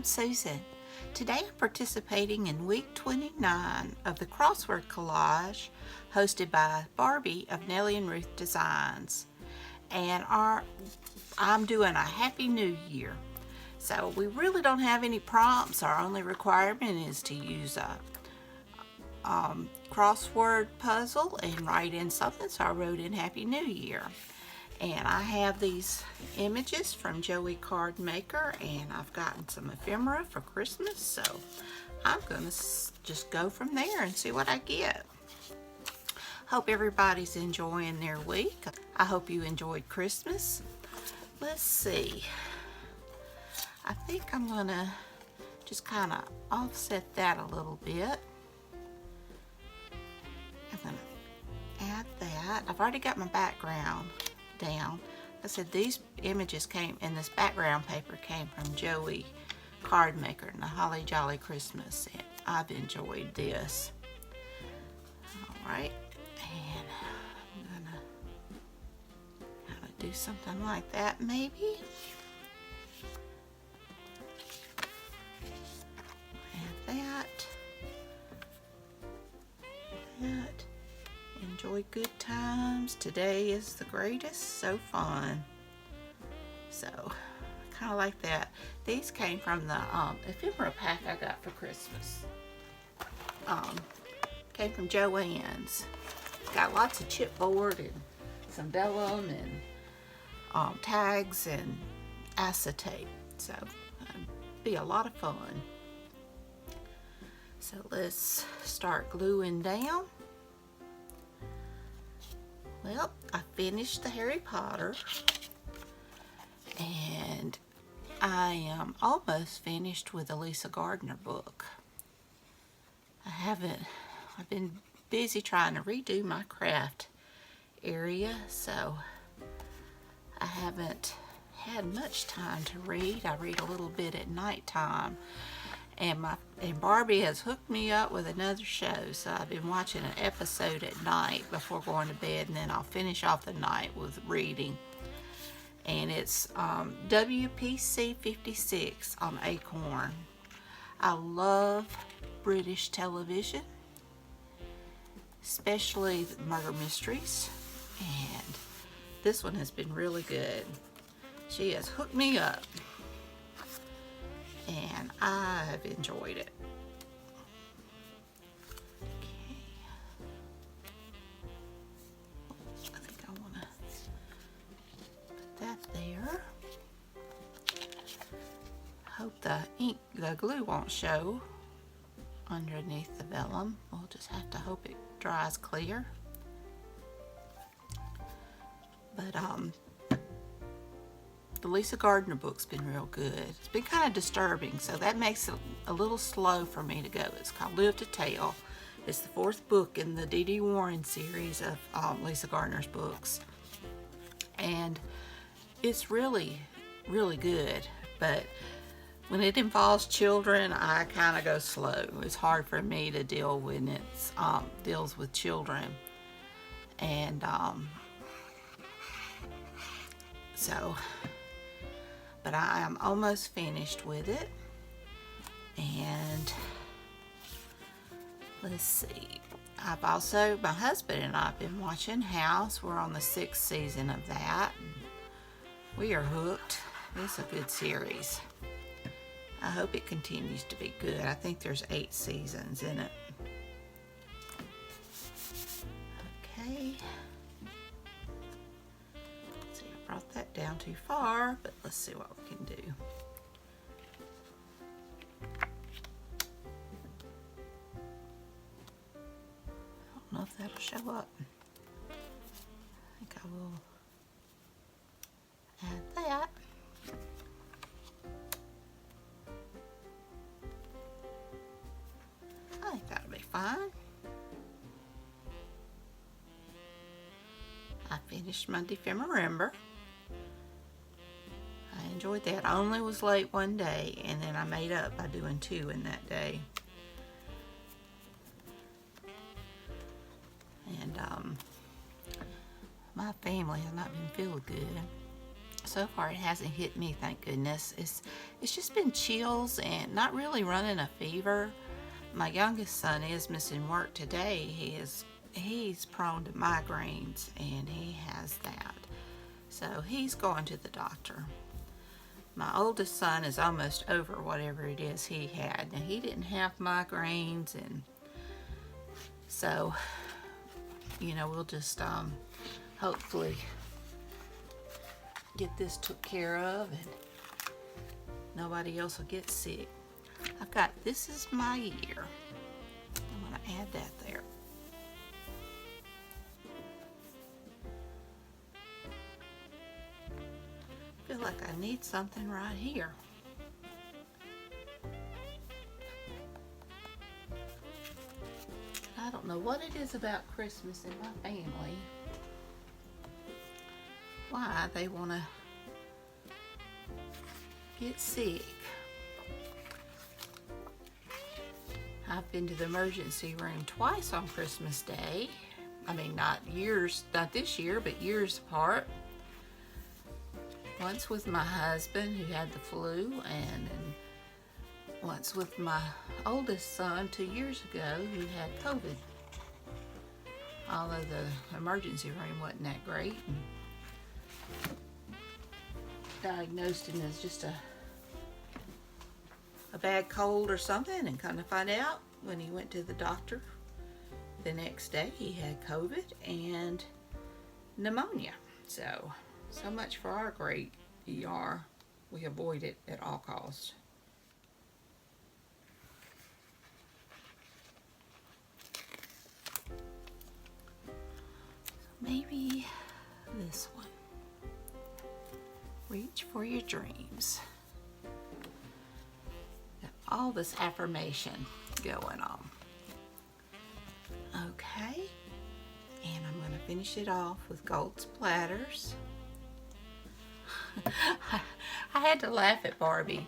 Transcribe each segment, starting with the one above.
I'm Susan. Today I'm participating in week 29 of the Crossword Collage hosted by Barbie of Nellie and Ruth Designs. And I'm doing a Happy New Year. So we really don't have any prompts. Our only requirement is to use a crossword puzzle and write in something. So I wrote in Happy New Year. And I have these images from Joey Card Maker, and I've gotten some ephemera for Christmas, so I'm going to just go from there and see what I get. Hope everybody's enjoying their week. I hope you enjoyed Christmas. Let's see. I think I'm going to just kind of offset that a little bit. I'm going to add that. I've already got my background down. I said these images came in this background paper came from Joey Card Maker and the Holly Jolly Christmas, and I've enjoyed this. Alright, and I'm gonna kind of do something like that maybe. And that. Enjoy good times. Today is the greatest. So fun. So, kind of like that. These came from the ephemera pack I got for Christmas. Came from Joann's. Got lots of chipboard and some vellum and tags and acetate. So, be a lot of fun. So let's start gluing down. Well, I finished the Harry Potter, and I am almost finished with the Lisa Gardner book. I've been busy trying to redo my craft area, so I haven't had much time to read. I read a little bit at nighttime. And Barbie has hooked me up with another show, so I've been watching an episode at night before going to bed, and then I'll finish off the night with reading. And it's WPC 56 on Acorn. I love British television, especially murder mysteries, and this one has been really good. She has hooked me up, and I've enjoyed it. Okay. I think I want to put that there. Hope the glue won't show underneath the vellum. We'll just have to hope it dries clear. But the Lisa Gardner book's been real good. It's been kind of disturbing, so that makes it a little slow for me to go. It's called Live to Tell. It's the 4th book in the D.D. Warren series of Lisa Gardner's books. And it's really, really good. But when it involves children, I kind of go slow. It's hard for me to deal when it deals with children. And but I am almost finished with it. And let's see. My husband and I have been watching House. We're on the 6th season of that. We are hooked. It's a good series. I hope it continues to be good. I think there's 8 seasons in it. Okay. Brought that down too far, but let's see what we can do. I don't know if that'll show up. I think I will add that. I think that'll be fine. I finished my Defember. I enjoyed that. I only was late one day, and then I made up by doing 2 in that day. And my family has not been feeling good. So far it hasn't hit me, thank goodness. It's just been chills and not really running a fever. My youngest son is missing work today. He's prone to migraines and he has that. So he's going to the doctor. My oldest son is almost over whatever it is he had. Now he didn't have migraines, and so, you know, we'll just hopefully get this took care of and nobody else will get sick. I've got This Is My Year. I'm going to add that there. I feel like I need something right here. I don't know what it is about Christmas in my family. Why they want to get sick. I've been to the emergency room twice on Christmas Day. I mean, not this year, but years apart. Once with my husband who had the flu, and then once with my oldest son 2 years ago who had COVID. Although the emergency room wasn't that great. And diagnosed him as just a bad cold or something, and kind of find out when he went to the doctor the next day he had COVID and pneumonia. So much for our great ER. We avoid it at all costs. So maybe this one. Reach for your dreams. Got all this affirmation going on. Okay, and I'm going to finish it off with gold splatters. I had to laugh at Barbie.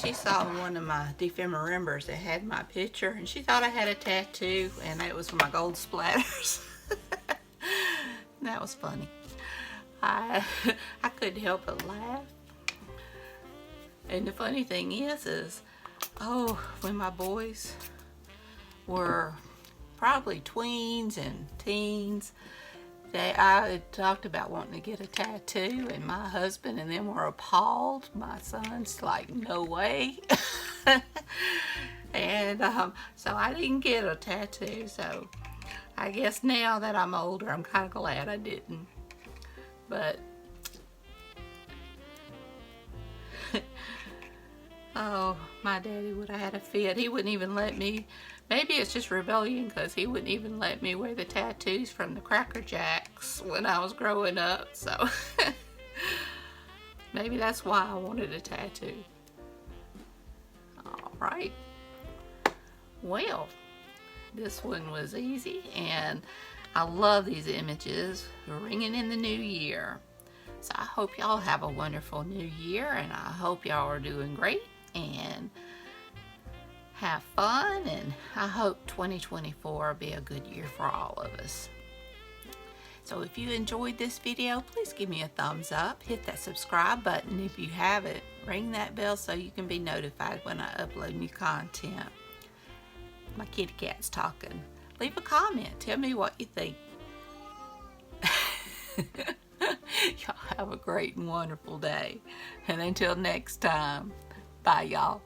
She saw one of my ephemera that had my picture, and she thought I had a tattoo, and it was for my gold splatters. That was funny. I couldn't help but laugh. And the funny thing is when my boys were probably tweens and teens, I had talked about wanting to get a tattoo, and my husband and them were appalled. My son's like, no way. And so I didn't get a tattoo. So I guess now that I'm older, I'm kind of glad I didn't. But oh, my daddy would have had a fit. He wouldn't even let me. Maybe it's just rebellion, because he wouldn't even let me wear the tattoos from the Cracker Jacks when I was growing up. So maybe that's why I wanted a tattoo. All right. Well, this one was easy, and I love these images. We're ringing in the new year. So I hope y'all have a wonderful new year, and I hope y'all are doing great and have fun, and I hope 2024 will be a good year for all of us. So if you enjoyed this video, please give me a thumbs up, hit that subscribe button if you haven't, ring that bell so you can be notified when I upload new content. My kitty cat's talking. Leave a comment, tell me what you think. Y'all have a great and wonderful day, and until next time, bye y'all.